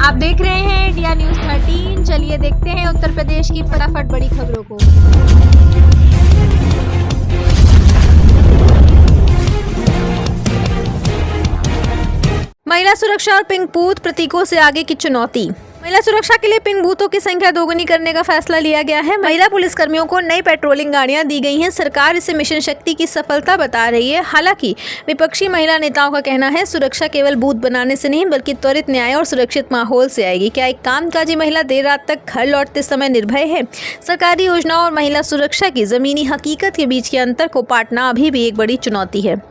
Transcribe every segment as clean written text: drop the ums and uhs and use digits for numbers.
आप देख रहे हैं इंडिया न्यूज 13। चलिए देखते हैं उत्तर प्रदेश की फटाफट बड़ी खबरों को। महिला सुरक्षा और पिंक बूथ प्रतीकों से आगे की चुनौती। महिला सुरक्षा के लिए पिंक बूथों की संख्या दोगुनी करने का फैसला लिया गया है। महिला पुलिसकर्मियों को नई पेट्रोलिंग गाड़ियां दी गई हैं। सरकार इसे मिशन शक्ति की सफलता बता रही है। हालांकि विपक्षी महिला नेताओं का कहना है सुरक्षा केवल बूथ बनाने से नहीं बल्कि त्वरित न्याय और सुरक्षित माहौल से आएगी। क्या एक कामकाजी महिला देर रात तक घर लौटते समय निर्भय है? सरकारी योजनाओं और महिला सुरक्षा की जमीनी हकीकत के बीच के अंतर को पाटना अभी भी एक बड़ी चुनौती है।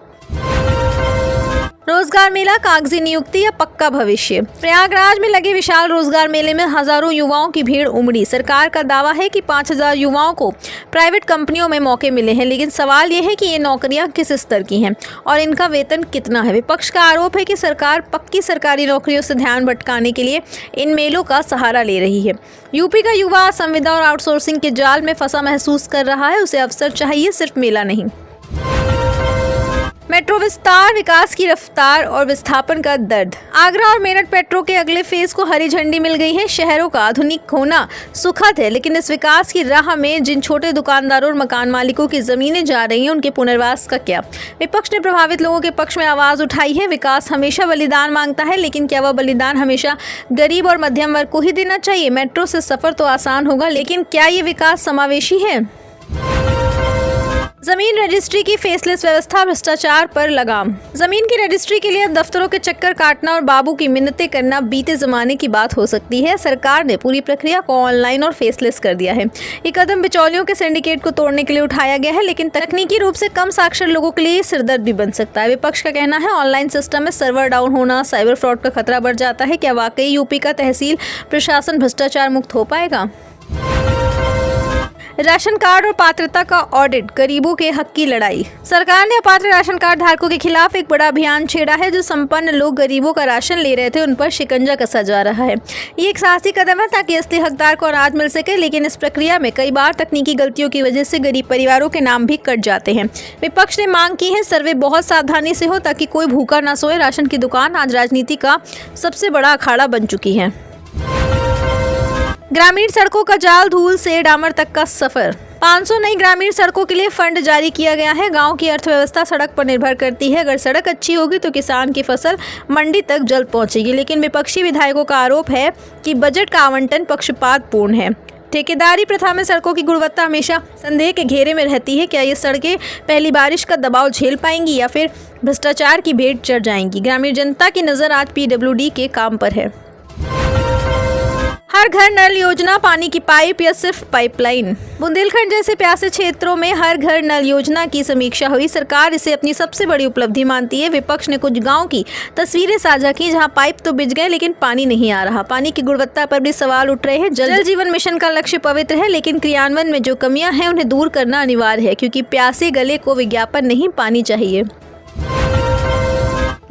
रोजगार मेला, कागजी नियुक्ति या पक्का भविष्य। प्रयागराज में लगे विशाल रोजगार मेले में हजारों युवाओं की भीड़ उमड़ी। सरकार का दावा है कि 5000 युवाओं को प्राइवेट कंपनियों में मौके मिले हैं, लेकिन सवाल ये है कि ये नौकरियां किस स्तर की हैं और इनका वेतन कितना है। विपक्ष का आरोप है कि सरकार पक्की सरकारी नौकरियों से ध्यान भटकाने के लिए इन मेलों का सहारा ले रही है। यूपी का युवा संविदा और आउटसोर्सिंग के जाल में फंसा महसूस कर रहा है। उसे अवसर चाहिए, सिर्फ मेला नहीं। मेट्रो विस्तार, विकास की रफ्तार और विस्थापन का दर्द। आगरा और मेरठ मेट्रो के अगले फेज को हरी झंडी मिल गई है। शहरों का आधुनिक होना सुखद है, लेकिन इस विकास की राह में जिन छोटे दुकानदारों और मकान मालिकों की जमीनें जा रही हैं उनके पुनर्वास का क्या? विपक्ष ने प्रभावित लोगों के पक्ष में आवाज उठाई है। विकास हमेशा बलिदान मांगता है, लेकिन क्या वह बलिदान हमेशा गरीब और मध्यम वर्ग को ही देना चाहिए? मेट्रो से सफर तो आसान होगा, लेकिन क्या ये विकास समावेशी है? जमीन रजिस्ट्री की फेसलेस व्यवस्था, भ्रष्टाचार पर लगाम। जमीन की रजिस्ट्री के लिए दफ्तरों के चक्कर काटना और बाबू की मिन्नतें करना बीते जमाने की बात हो सकती है। सरकार ने पूरी प्रक्रिया को ऑनलाइन और फेसलेस कर दिया है। ये कदम बिचौलियों के सिंडिकेट को तोड़ने के लिए उठाया गया है, लेकिन तकनीकी रूप से कम साक्षर लोगों के लिए सिरदर्द भी बन सकता है। विपक्ष का कहना है ऑनलाइन सिस्टम में सर्वर डाउन होना, साइबर फ्रॉड का खतरा बढ़ जाता है। क्या वाकई यूपी का तहसील प्रशासन भ्रष्टाचार मुक्त हो पाएगा? राशन कार्ड और पात्रता का ऑडिट, गरीबों के हक की लड़ाई। सरकार ने अपात्र राशन कार्ड धारकों के खिलाफ एक बड़ा अभियान छेड़ा है। जो संपन्न लोग गरीबों का राशन ले रहे थे उन पर शिकंजा कसा जा रहा है। ये एक साहसी कदम है ताकि असली हकदार को अनाज मिल सके, लेकिन इस प्रक्रिया में कई बार तकनीकी गलतियों की वजह से गरीब परिवारों के नाम भी कट जाते हैं। विपक्ष ने मांग की है सर्वे बहुत सावधानी से हो ताकि कोई भूखा न सोए। राशन की दुकान आज राजनीति का सबसे बड़ा अखाड़ा बन चुकी है। ग्रामीण सड़कों का जाल, धूल से डामर तक का सफर। 500 नई ग्रामीण सड़कों के लिए फंड जारी किया गया है। गांव की अर्थव्यवस्था सड़क पर निर्भर करती है। अगर सड़क अच्छी होगी तो किसान की फसल मंडी तक जल्द पहुंचेगी, लेकिन विपक्षी विधायकों का आरोप है कि बजट का आवंटन पक्षपातपूर्ण है। ठेकेदारी प्रथा में सड़कों की गुणवत्ता हमेशा संदेह के घेरे में रहती है। क्या ये सड़कें पहली बारिश का दबाव झेल पाएंगी या फिर भ्रष्टाचार की भेंट चढ़ जाएंगी? ग्रामीण जनता की नज़र आज PWD के काम पर है। हर घर नल योजना, पानी की पाइप या सिर्फ पाइपलाइन। बुंदेलखंड जैसे प्यासे क्षेत्रों में हर घर नल योजना की समीक्षा हुई। सरकार इसे अपनी सबसे बड़ी उपलब्धि मानती है। विपक्ष ने कुछ गांव की तस्वीरें साझा की जहां पाइप तो बिछ गए लेकिन पानी नहीं आ रहा। पानी की गुणवत्ता पर भी सवाल उठ रहे हैं। जल जीवन मिशन का लक्ष्य पवित्र है, लेकिन क्रियान्वयन में जो कमियां हैं उन्हें दूर करना अनिवार्य है, क्योंकि प्यासे गले को विज्ञापन नहीं, पानी चाहिए।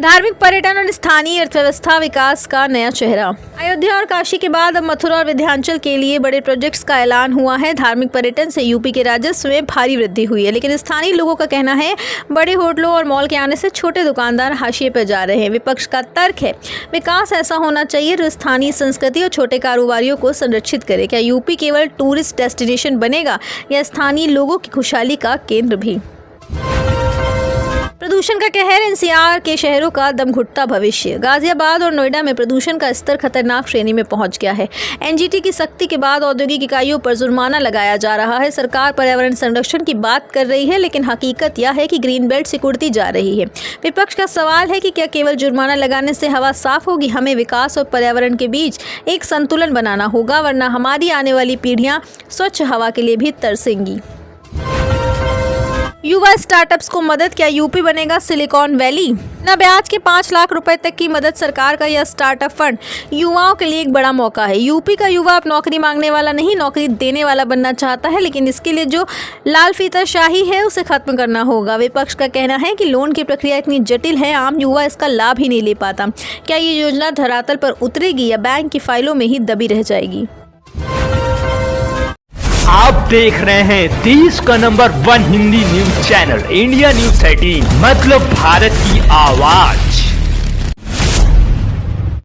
धार्मिक पर्यटन और स्थानीय अर्थव्यवस्था, विकास का नया चेहरा। अयोध्या और काशी के बाद अब मथुरा और विंध्याचल के लिए बड़े प्रोजेक्ट्स का ऐलान हुआ है। धार्मिक पर्यटन से यूपी के राजस्व में भारी वृद्धि हुई है, लेकिन स्थानीय लोगों का कहना है बड़े होटलों और मॉल के आने से छोटे दुकानदार हाशिए पर जा रहे हैं। विपक्ष का तर्क है विकास ऐसा होना चाहिए जो स्थानीय संस्कृति और छोटे कारोबारियों को संरक्षित करे। क्या यूपी केवल टूरिस्ट डेस्टिनेशन बनेगा या स्थानीय लोगों की खुशहाली का केंद्र भी? प्रदूषण का कहर, NCR के शहरों का दम घुटता भविष्य। गाजियाबाद और नोएडा में प्रदूषण का स्तर खतरनाक श्रेणी में पहुंच गया है। NGT की सख्ती के बाद औद्योगिक इकाइयों पर जुर्माना लगाया जा रहा है। सरकार पर्यावरण संरक्षण की बात कर रही है, लेकिन हकीकत यह है कि ग्रीन बेल्ट सिकुड़ती जा रही है। विपक्ष का सवाल है कि क्या केवल जुर्माना लगाने से हवा साफ होगी? हमें विकास और पर्यावरण के बीच एक संतुलन बनाना होगा, वरना हमारी आने वाली पीढ़ियां स्वच्छ हवा के लिए भी तरसेंगी। युवा स्टार्टअप्स को मदद, क्या यूपी बनेगा सिलिकॉन वैली? न ब्याज के 5 लाख रुपए तक की मदद। सरकार का यह स्टार्टअप फंड युवाओं के लिए एक बड़ा मौका है। यूपी का युवा अब नौकरी मांगने वाला नहीं, नौकरी देने वाला बनना चाहता है, लेकिन इसके लिए जो लाल फीताशाही है उसे खत्म करना होगा। विपक्ष का कहना है कि लोन की प्रक्रिया इतनी जटिल है, आम युवा इसका लाभ ही नहीं ले पाता। क्या ये योजना धरातल पर उतरेगी या बैंक की फाइलों में ही दबी रह जाएगी? आप देख रहे हैं देश का number 1 Hindi news channel India news 13, मतलब भारत की आवाज।